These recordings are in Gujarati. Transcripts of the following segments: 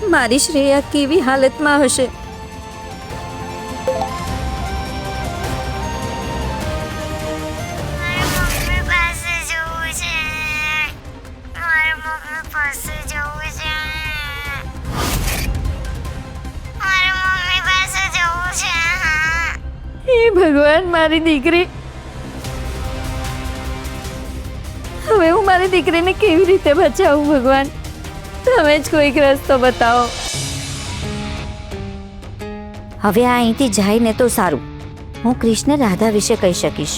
મારી શ્રેયા કેવી હાલતમાં હશે. હે ભગવાન, મારી દીકરી. હવે હું મારી દીકરીને કેવી રીતે બચાવું? ભગવાન, તમે જ કોઈક રસ્તો બતાવો. હવે આ અહીંથી જાય ને તો સારું. હું ક્રિશને રાધા વિશે કહી શકીશ.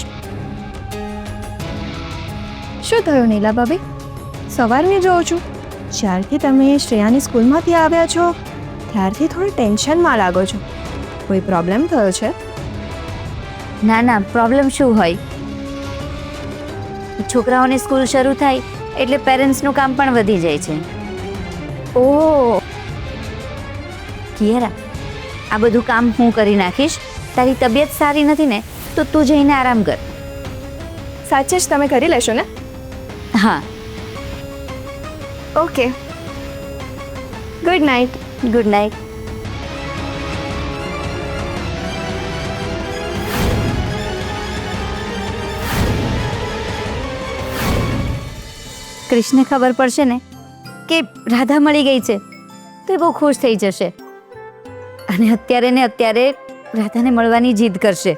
શું થયું નીલા ભાભી? સવારની જોઉં છું, જ્યારથી તમે શ્રેયાની સ્કૂલમાંથી આવ્યા છો ત્યારથી થોડી ટેન્શનમાં લાગો છો. કોઈ પ્રોબ્લેમ થયો છે? ના ના, પ્રોબ્લેમ શું હોય? છોકરાઓની સ્કૂલ શરૂ થાય એટલે પેરેન્ટ્સનું કામ પણ વધી જાય છે. ઓહ, કિયારા, આ બધું કામ હું કરી નાખીશ. તારી તબિયત સારી નથી ને તો તું જઈને આરામ કર. સાચે જ તમે કરી લેશો ને? હા. Okay, good night. Good night. કૃષ્ણને ખબર પડશે ને કે રાધા મળી ગઈ છે તો એ બહુ ખુશ થઈ જશે અને અત્યારે ને અત્યારે રાધાને મળવાની જીદ કરશે.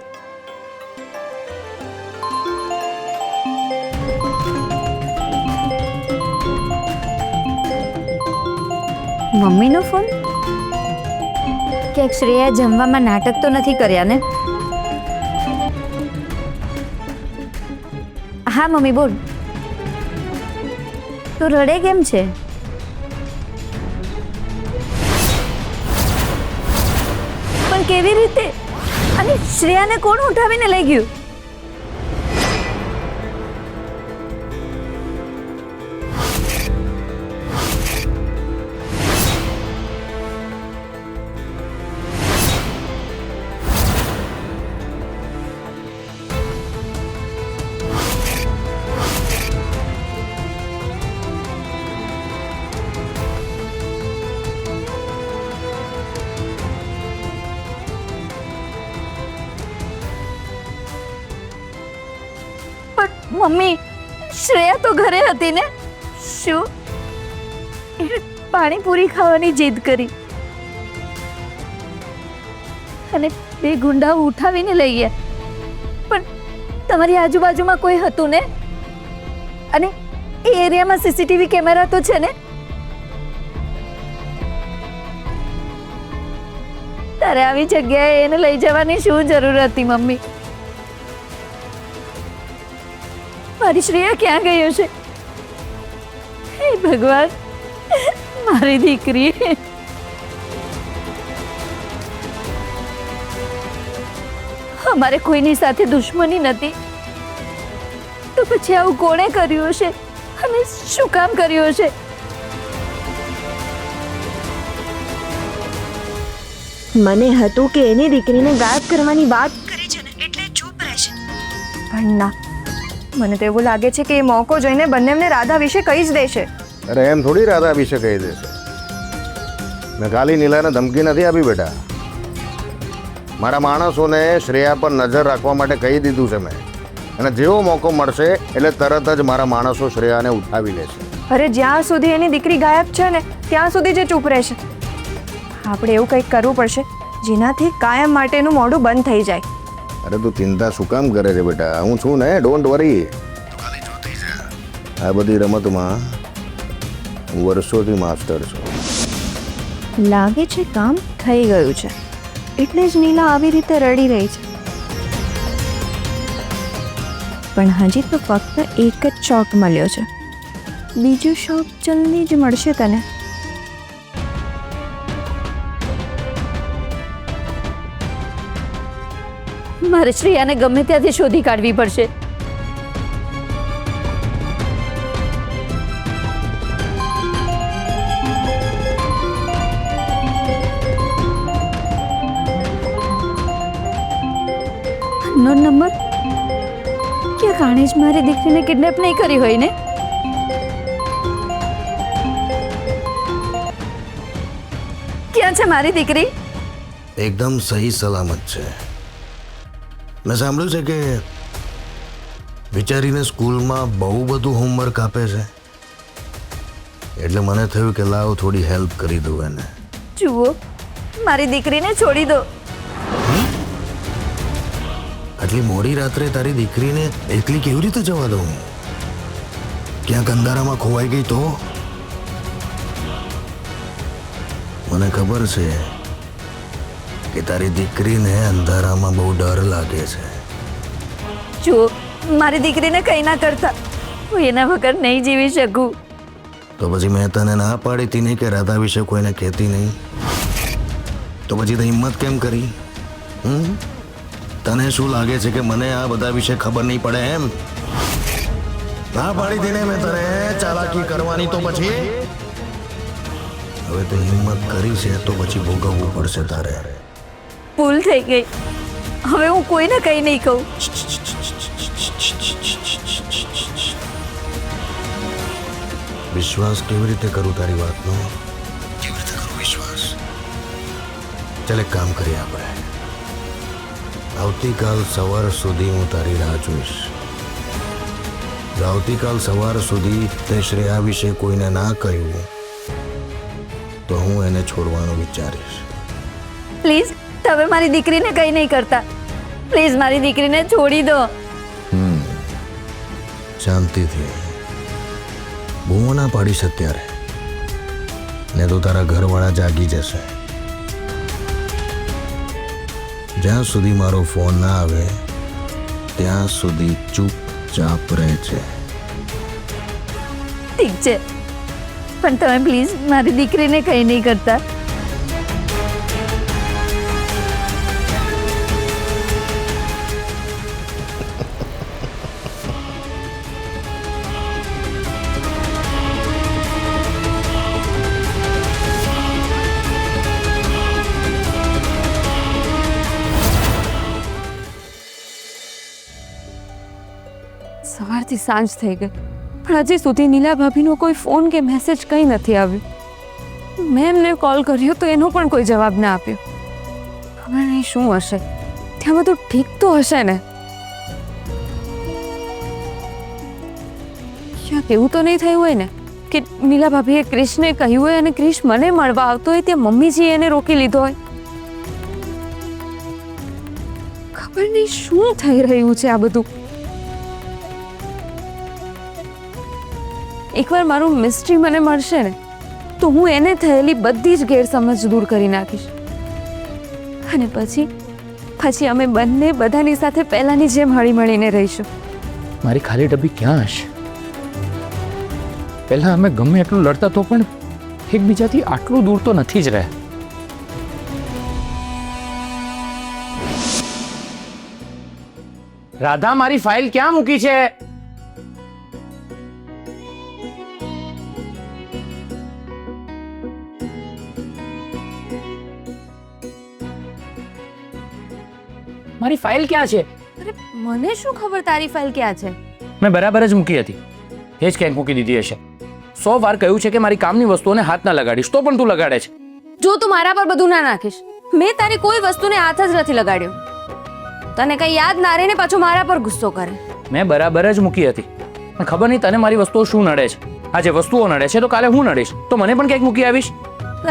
મમ્મીનો ફોન? ક્યાંક શ્રેયા જમવામાં નાટક તો નથી કર્યા ને? હા મમ્મી, બોલ. તો રડે કેમ છે? પણ કેવી રીતે? અને શ્રેયાને કોણ ઉઠાવીને લઈ ગયું? મમ્મી, શ્રેયા તો ઘરે હતી ને? શું એણે પાણીપુરી ખાવાની જીદ કરી અને બે ગુંડાઓ ઉઠાવીને લઈ ગયા? પણ તમારી આજુબાજુમાં કોઈ હતું ને? અને એ એરિયામાં સીસીટીવી કેમેરા તો છે ને? તારે આવી જગ્યાએ એને લઈ જવાની શું જરૂર હતી મમ્મી? મારી શ્રેયા ક્યાં ગઈ હશે? હે ભગવાન, મારી દીકરી. અમારે કોઈની સાથે દુશ્મની નથી તો પછી આવું કોણે કર્યું હશે અને શું કામ કર્યું હશે? મને હતું કે એની દીકરીને ગાયબ કરવાની વાત કરી છે ને એટલે ચૂપ રહેશે, પણ ના, મને તો એવું લાગે છે કે એ મોકો જોઈને બંનેને રાધા વિશે કહી જ દેશે. અરે એમ થોડી રાધા વિશે કહી દેશે. મેં ખાલી નીલાને ધમકી નથી આપી બેટા. મારા માણસોને શ્રેયા પર નજર રાખવા માટે કહી દીધું છે મેં, અને જેવો મોકો મળશે એટલે તરત જ મારા માણસો શ્રેયાને ઉઠાવી લેશે. અરે જ્યાં સુધી એની દીકરી ગાયબ છે ને ત્યાં સુધી જે ચૂપ રહેશે. આપણે એવું કંઈક કરવું પડશે જેનાથી કાયમ માટેનું મોઢું બંધ થઈ જાય. અરે તું ચિંતા શું કામ કરે છે બેટા? હું છું ને, ડોન્ટ વરી. ખાલી જોતી જા. આ બધી રમતમાં હું વર્ષોથી માસ્ટર છું. લાગે છે કામ થઈ ગયું છે એટલે જ નીલા આવી રીતે રડી રહી છે. પણ હજી તો ફક્ત એક જ શોખ મળ્યો છે, બીજો શોખ જલ્દી જ મળશે તને. મારે શ્રેયાને ગમે ત્યાંથી શોધી કાઢવી પડશે. Unknown number? ક્યાંક આણે જ મારી દીકરીને કિડનેપ નહીં કરી હોય ને? ક્યાં છે મારી દીકરી? એકદમ સહી સલામત છે. મેં સાંભળ્યું છે કે વિચારીને સ્કૂલમાં બહુ બધું હોમવર્ક આપે છે, એટલે મને થયું કે લાવ થોડી હેલ્પ કરી દઉં એને. જુઓ, મારી દીકરીને છોડી દો. આટલી મોડી રાત્રે તારી દીકરીને એકલી કેવી રીતે જવા દઉં? ક્યાંક અંધારામાં ખોવાઈ ગઈ તો? મને ખબર છે કે તારી દીકરીને અંધારામાં બહુ ડર લાગે છે. જુઓ, મારી દીકરીને કંઈ ના કરતા. હું એના વગર નહીં જીવી શકું. તો પછી મેં તને ના પાડી હતી નહીં કે રાધા વિશે કોઈને કહેતી નહીં? તો પછી તે હિંમત કેમ કરી? તને શું લાગે છે કે મને આ બધા વિશે ખબર નહીં પડે એમ? ના પાડી હતી ને મેં તને ચાલાકી કરવાની, તો પછી હવે તે હિંમત કરી છે તો પછી ભોગવવું પડશે તારે. ભૂલ થઈ ગઈ. હવે હું કોઈને કંઈ નહીં કહું. વિશ્વાસ કેવી રીતે કરું તારી વાતનો? કેવી રીતે કરું વિશ્વાસ? ચાલ એક કામ કરીએ આપણે. આવતીકાલ સવાર સુધી હું તારી રાહ જોઈશ. આવતીકાલ સવાર સુધી તે શ્રેયા વિશે કોઈને ના કહ્યું તો હું એને છોડવાનું વિચારીશ. પ્લીઝ, તમે મારી દીકરીને કંઈ નહીં કરતા. પ્લીઝ, મારી દીકરીને છોડી દો. શાંતિથી. બહુ ના પાડીશ અત્યારે, ને તો તારા ઘરવાળા જાગી જશે. જ્યાં સુધી મારો ફોન ના આવે ત્યાં સુધી ચૂપચાપ રહે છે. ઠીક છે, પણ તમે પ્લીઝ મારી દીકરીને કંઈ નહીં કરતા. સવારથી સાંજ થઈ ગઈ પણ હજી સુધી નીલા ભાભીનો કોઈ ફોન કે મેસેજ કંઈ નથી આવ્યું. મેં એમને કોલ કર્યો તો એનો પણ કોઈ જવાબ ના આપ્યો. ખબર નહીં શું હશે. ત્યાં બધું ઠીક તો હશે ને? ક્યાંક એવું તો નહીં થયું હોય ને કે નીલા ભાભીએ ક્રિશને કહ્યું હોય અને ક્રિશ મને મળવા આવતો હોય ત્યાં મમ્મીજીએ એને રોકી લીધો હોય? ખબર નહીં શું થઈ રહ્યું છે આ બધું. એકવાર મારું મિસ્ટ્રી મને મળશે ને તો હું એને થયેલી બધી જ ગેરસમજ દૂર કરી નાખીશ. અને પછી અમે બંને બધાની સાથે પહેલાની જેમ હળીમળીને રહીશું. મારી ખાલી ડબ્બી ક્યાં હશે? પહેલા અમે ગમે એટલું લડતા તો પણ એકબીજાથી આટલું દૂર તો નથી જ રહ્યા. રાધા, મારી ફાઇલ ક્યાં મૂકી છે? મારી ફાઇલ ક્યાં છે? અરે મને શું ખબર તારી ફાઇલ ક્યાં છે? મેં બરાબર જ મૂકી હતી. એ જ ક્યાંક મૂકી દીધી હશે. 100 વાર કહ્યું છે કે મારી કામની વસ્તુઓને હાથ ના લગાડીશ, તો પણ તું લગાડે છે. જો તું મારા પર બધું ના નાખીશ. મેં તારી કોઈ વસ્તુને હાથ જ નથી લગાડ્યો. તને કઈ યાદ ના રહે ને પાછો મારા પર ગુસ્સો કરે. મેં બરાબર જ મૂકી હતી. પણ ખબર નહીં તને મારી વસ્તુઓ શું નડે છે. આજે વસ્તુઓ નડે છે તો કાલે હું નડીશ તો મને પણ ક્યાંક મૂકી આવીશ.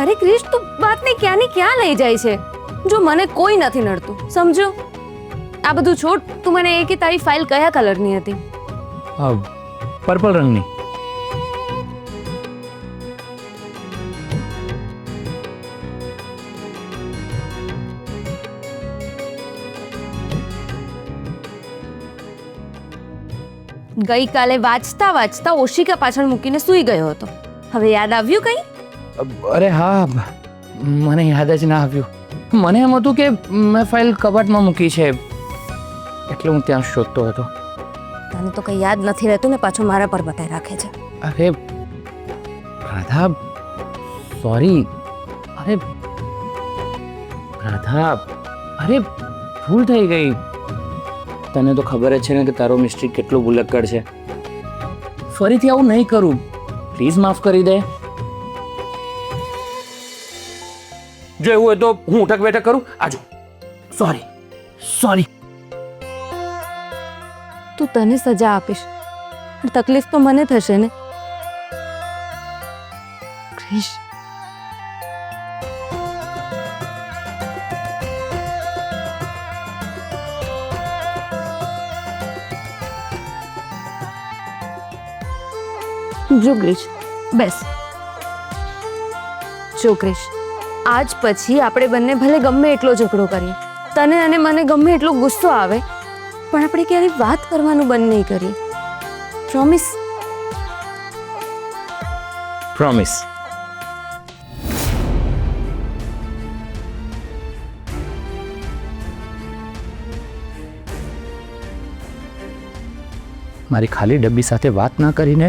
અરે ક્રિશ, તું વાતને ક્યાંની ક્યાં લઈ જાય છે? જો મને કોઈ નથી નડતું, સમજો. આ બધું છોડ. તું મને એ કે તારી ફાઇલ કયા કલરની હતી? પર્પલ રંગની. ગઈકાલે વાંચતા વાંચતા ઓશિકા પાછળ મૂકીને સૂઈ ગયો હતો. હવે યાદ આવ્યું કઈ? અરે હા, મને યાદ જ ના આવ્યું. મને એમ હતું કે મેં ફાઇલ કબાટમાં મૂકી છે એટલે હું ત્યાં શોધતો હતો. તને તો કઈ યાદ નથી રહેતું ને પાછું મારા પર બતાવી રાખે છે. અરે રાધા, સોરી. અરે રાધા, અરે ભૂલ થઈ ગઈ. તને તો ખબર જ છે ને કે તારો મિસ્ટેક કેટલો ભૂલક્કડ છે. ફરીથી આવું નહીં કરું. પ્લીઝ માફ કરી દે. જો એવું હોય તો હું ઉઠક બેઠક કરું. આજો સોરી. તું તને સજા આપીશ પણ તકલીફ તો મને થશે ને. ક્રિશ, જો ક્રિશ બેસ. જો ક્રિશ, આજ પછી આપણે બંને ભલે ગમે એટલો ઝઘડો કરીએ, તને અને મને ગમે એટલો ગુસ્સો આવે, પણ આપણે ક્યારેય વાત કરવાનું બંધ નહીં કરીએ. પ્રોમિસ? પ્રોમિસ. મારી ખાલી ડબ્બી સાથે વાત ના કરીને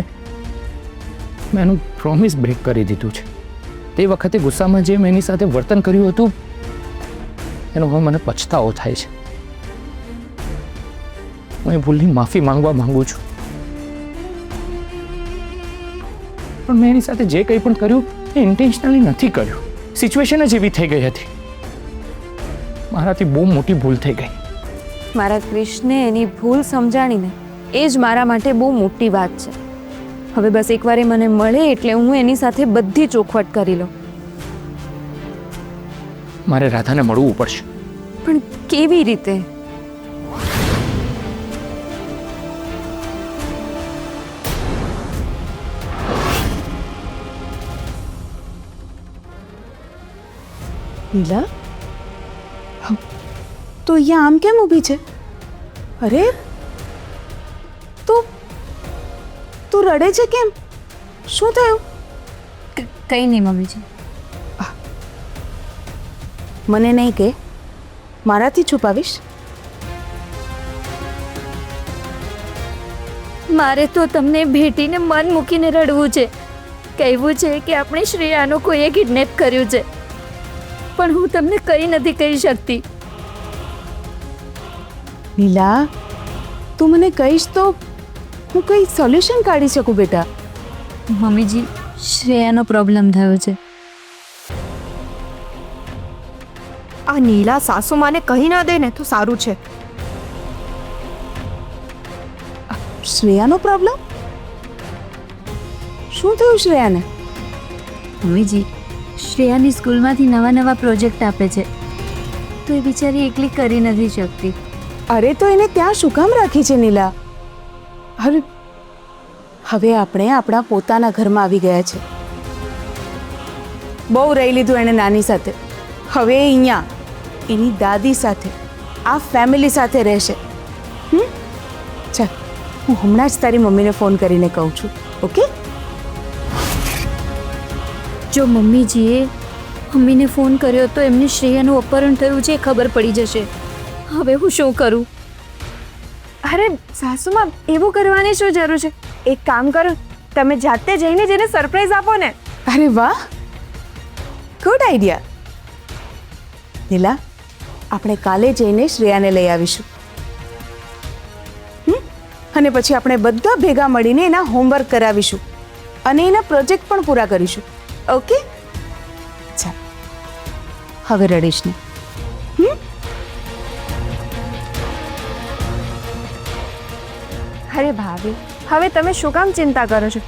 મેં એનું પ્રોમિસ બ્રેક કરી દીધું છે. તે વખતે ગુસ્સામાં જે મેં એની સાથે વર્તન કર્યું હતું એનો હવે મને પછતાવો થાય છે. હું એ ભૂલની માફી માંગવા માંગુ છું, પણ મેં એની સાથે જે કંઈ પણ કર્યું એ ઇન્ટેન્શનલી નથી કર્યું. સિચ્યુએશન જ એવી થઈ ગઈ હતી. મારાથી બહુ મોટી ભૂલ થઈ ગઈ. મારા ક્રિશને એની ભૂલ સમજાણીને એ જ મારા માટે બહુ મોટી વાત છે. હવે બસ એકવાર એ મને મળે એટલે હું એની સાથે બધી ચોખવટ કરી લઉં. મારે રાધાને મળવું પડશે. પણ કેવી રીતે? નીલા, તો અહીંયા આમ કેમ ઊભી છે? અરે તું રડે છે કેમ? શું થયું? કંઈ નહીં મમ્મીજી. મને નહીં કે, મારાથી છુપાવીશ? મારે તો તમને ભેટીને મન મૂકીને રડવું છે. કહેવું છે કે આપણે શ્રેયાનું કોઈએ કિડનેપ કર્યું છે, પણ હું તમને કંઈ નથી કહી શકતી. નીલા, તું મને કહીશ તો હું કંઈ સોલ્યુશન કાઢી શકું બેટા. મમ્મીજી, શ્રેયાનો પ્રોબ્લેમ થયો છે. આ નીલા સાસુમાને કહી ના દે ને તો સારું છે. શ્રેયાનો પ્રોબ્લેમ? શું થયું શ્રેયાને? મમ્મીજી, શ્રેયાની સ્કૂલમાંથી નવા પ્રોજેક્ટ આપે છે તો એ બિચારી એકલી કરી નથી શકતી. અરે તો એને ત્યાં શું કામ રાખી છે નીલા? અરે હવે આપણે આપણા પોતાના ઘરમાં આવી ગયા છે. બહુ રહી લીધું એણે નાની સાથે. હવે એ અહીંયા એની દાદી સાથે આ ફેમિલી સાથે રહેશે. ચાલ, હું હમણાં જ તારી મમ્મીને ફોન કરીને કહું છું. ઓકે? જો મમ્મીજીએ મમ્મીને ફોન કર્યો તો એમને શ્રેયાનું અપહરણ થયું છે એ ખબર પડી જશે. હવે હું શું કરું? અરે સાસુમાં એવું કરવાની શું જરૂર છે? એક કામ કરો, તમે જાતે જઈને જેને સરપ્રાઈઝ આપો ને. અરે વાહ, ગુડ આઈડિયા. નીલા, આપણે કાલે જઈને શ્રેયાને લઈ આવીશું. અને પછી આપણે બધા ભેગા મળીને એના હોમવર્ક કરાવીશું અને એના પ્રોજેક્ટ પણ પૂરા કરીશું. ઓકે? ચાલ, હવે રડીશ ને. અરે ભાભી, હવે તમે શું કામ ચિંતા કરો છો?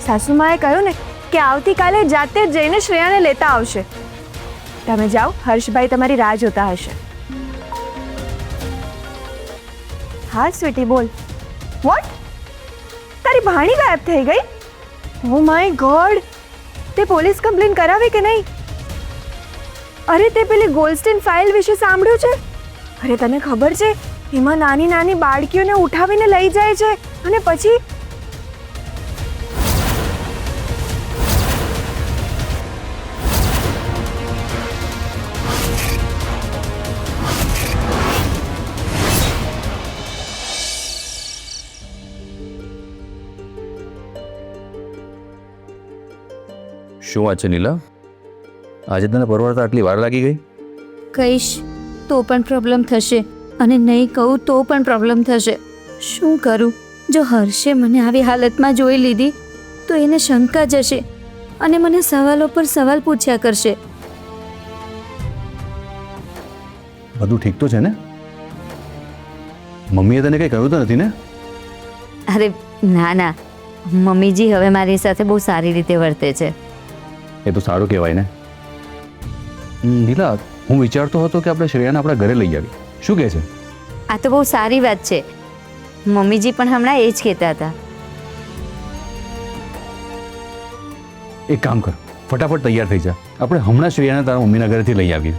સાસુમાએ કહ્યું ને કે આવતીકાલે જાતે જ જઈને શ્રેયાને લેતા આવશે. તમે જાઓ, હર્ષભાઈ તમારી રાહ જોતા હશે. હા સ્વીટી, બોલ. વોટ? તારી ભાણી ગાયબ થઈ ગઈ? Oh my God! તે પોલીસ કમ્પ્લેન કરાવી કે નહીં? અરે તે પેલી ગોલ્ડસ્ટીન ફાઇલ વિશે સાંભળ્યું છે? અરે તને ખબર છે એમાં નાની નાની બાળકીઓને ઉઠાવીને લઈ જાય છે અને પછી શું વાત છે નીલા? આજે તને પરવારતા આટલી વાર લાગી ગઈ? કહીશ તો પણ પ્રોબ્લેમ થશે અને નહીં કહું તો પણ પ્રોબ્લેમ થશે. શું કરું? જો હર્ષે મને આવી હાલતમાં જોઈ લીધી તો એને શંકા જશે અને મને સવાલો પર સવાલ પૂછ્યા કરશે. બધું ઠીક તો છે ને? મમ્મીએ તને કંઈ કહ્યું તો નથી ને? અરે ના ના, મમ્મીજી હવે મારી સાથે બહુ સારી રીતે વર્તે છે. એ તો સારું કહેવાય ને. નીલા, હું વિચારતો હતો કે આપણે શ્રેયાને આપણા ઘરે લઈ આવીએ. શું કહે છે? આ તો બહુ સારી વાત છે. મમ્મીજી પણ હમણાં એ જ કહેતા હતા. એક કામ કર, ફટાફટ તૈયાર થઈ જા. આપણે હમણાં શ્રેયાને તારા મમ્મીના ઘરેથી લઈ આવીએ.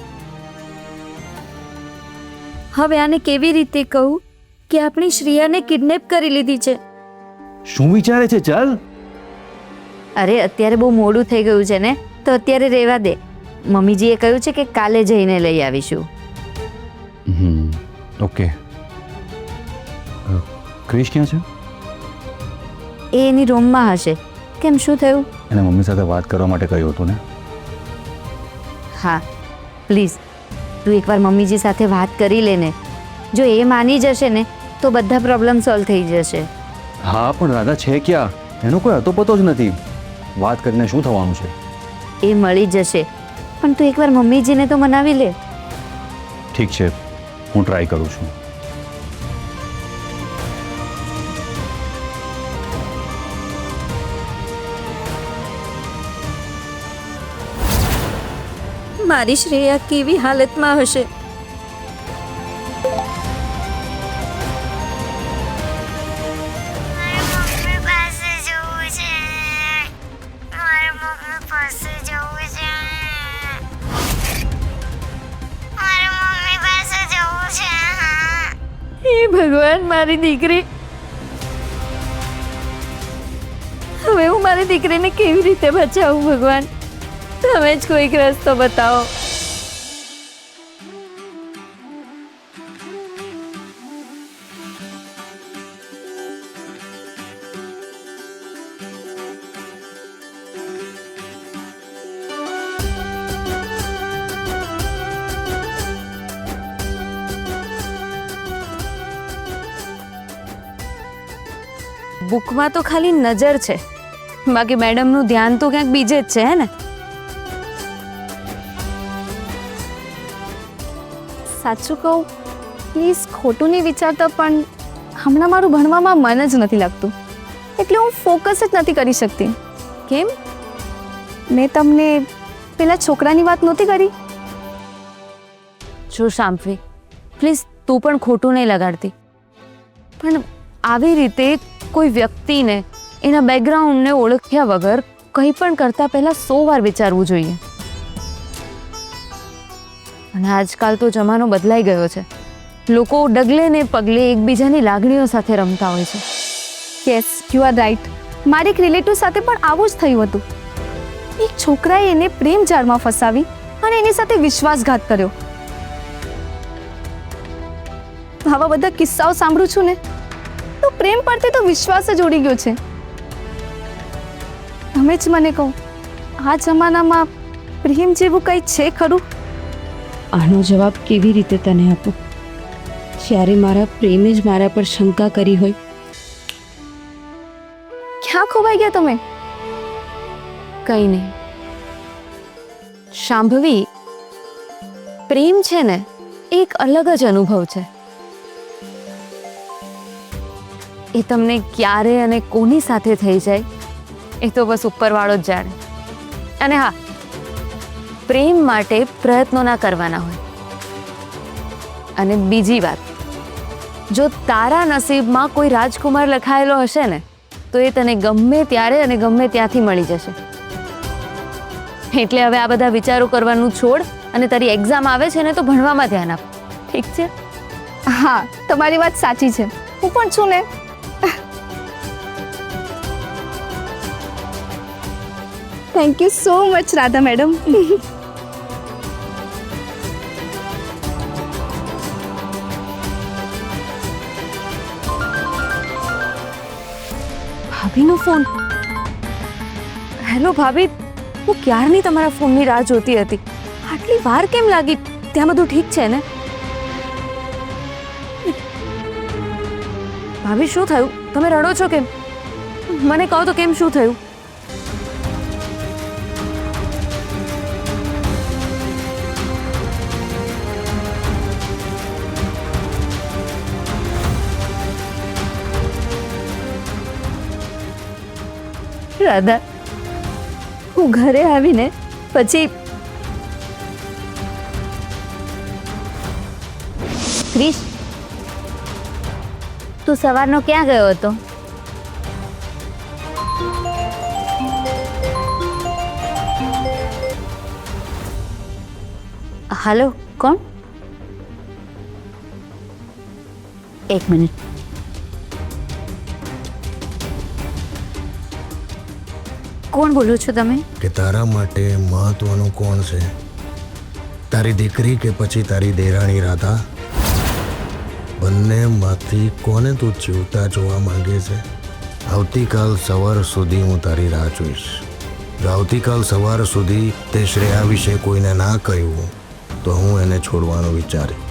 હવે આને કેવી રીતે કહું કે આપણી શ્રેયાને કિડનેપ કરી લીધી છે? શું વિચારે છે? ચાલ. અરે અત્યારે બહુ મોડું થઈ ગયું છે ને, તો અત્યારે રહેવા દે. મમ્મીજીએ કહ્યું છે કે કાલે જઈને લઈ આવીશું. ઓકે. ક્રિશ ક્યાં છે? એ એની રૂમમાં હશે. કેમ, શું થયું? એને મમ્મી સાથે વાત કરવા માટે કહ્યું હતું ને? હા, પ્લીઝ તું એકવાર મમ્મીજી સાથે વાત કરી લે ને. જો એ માની જશે ને તો બધા પ્રોબ્લેમ સોલ્વ થઈ જશે. હા, પણ રાધા છે ક્યાં? એનો કોઈ હતો પતો જ નથી. વાત કરીને શું થવાનું છે? એ મળી જશે, પણ તું એકવાર મમ્મીજીને તો મનાવી લે. ઠીક છે, હું ટ્રાય કરું છું. મારી શ્રેયા કેવી હાલતમાં હશે? હે ભગવાન, મારી દીકરી. હવે હું મારી દીકરીને કેવી રીતે બચાવું? ભગવાન, તમે જ કોઈક રસ્તો બતાવો. બુકમાં તો ખાલી નજર છે, બાકી મેડમનું ધ્યાન તો ક્યાંક બીજે જ છે, હે ને? સાચું કહું, પ્લીઝ ખોટું નહીં વિચારતા, પણ હમણાં મારું ભણવામાં મન જ નથી લાગતું, એટલે હું ફોકસ જ નથી કરી શકતી. કેમ? મેં તમને પેલા છોકરાની વાત નહોતી કરી? જો શાંભવી, પ્લીઝ તું પણ ખોટું નહીં લગાડતી, પણ આવી રીતે કોઈ વ્યક્તિને એના બેકગ્રાઉન્ડને ઓળખ્યા વગર કંઈ પણ કરતા પહેલા 100 વાર વિચારવું જોઈએ. અને આજકાલ તો જમાનો બદલાઈ ગયો છે. લોકો ડગલે ને પગલે એકબીજાની લાગણીઓ સાથે રમતા હોય છે. Yes, you are right. મારી એક રિલેટિવ સાથે પણ આવું જ થયું હતું. એક છોકરાએ એને પ્રેમ જાળમાં ફસાવી અને એની સાથે વિશ્વાસઘાત કર્યો. આવા બધા કિસ્સાઓ સાંભળું છું ને, તો પ્રેમ પરથી તો વિશ્વાસ જ ઉડી ગયો છે. તમે જ મને કહો, આ જમાનામાં પ્રેમ જેવું કંઈ છે ખરું? આનો જવાબ કેવી રીતે તને આપું, જ્યારે મારા પ્રેમે જ મારા પર શંકા કરી હોય? ક્યાં ખોવાઈ ગયા તમે? કંઈ નહીં શાંભવી, પ્રેમ છે ને એક અલગ જ અનુભવ છે. એ તમને ક્યારે અને કોની સાથે થઈ જાય એ તો બસ ઉપરવાળો જ જાણે. અને હા, પ્રેમ માટે પ્રયત્નો ના કરવાના હોય. અને બીજી વાત, જો તારા નસીબમાં કોઈ રાજકુમાર લખાયેલો હશે ને, તો એ તને ગમે ત્યારે અને ગમે ત્યાંથી મળી જશે. એટલે હવે આ બધા વિચારો કરવાનું છોડ અને તારી એક્ઝામ આવે છે ને, તો ભણવામાં ધ્યાન આપ. ઠીક છે? હા, તમારી વાત સાચી છે. હું પણ છું ને. Thank you so much Radha madam. ભાભીનો ફોન. હેલો ભાભી, હું ક્યારની તમારા ફોનની રાહ જોતી હતી. આટલી વાર કેમ લાગી? ત્યાં બધું ઠીક છે ને? ભાભી, શું થયું? તમે રડો છો કેમ? મને કહો તો, કેમ, શું થયું? રાધા, હું ઘરે આવીને પછી ક્રિશ, તું સવારનો ક્યાં ગયો હતો? હાલો, કોણ? એક મિનિટ. કોણ બોલો છો તમે? કે તારા માટે મહત્વનું કોણ છે, તારી દીકરી કે પછી તારી દેરાણી રાધા? બંનેમાંથી કોને તું જીવતા જોવા માંગે છે? આવતીકાલ સવાર સુધી હું તારી રાહ જોઈશ. જો આવતીકાલ સવાર સુધી તે શ્રેયા વિશે કોઈને ના કહ્યું તો હું એને છોડવાનું વિચારી.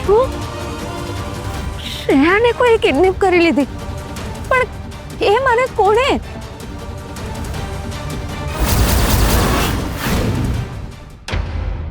શું? શ્રેયાને કોઈ કિડનેપ કરી લીધી? પણ એ મને કોણે?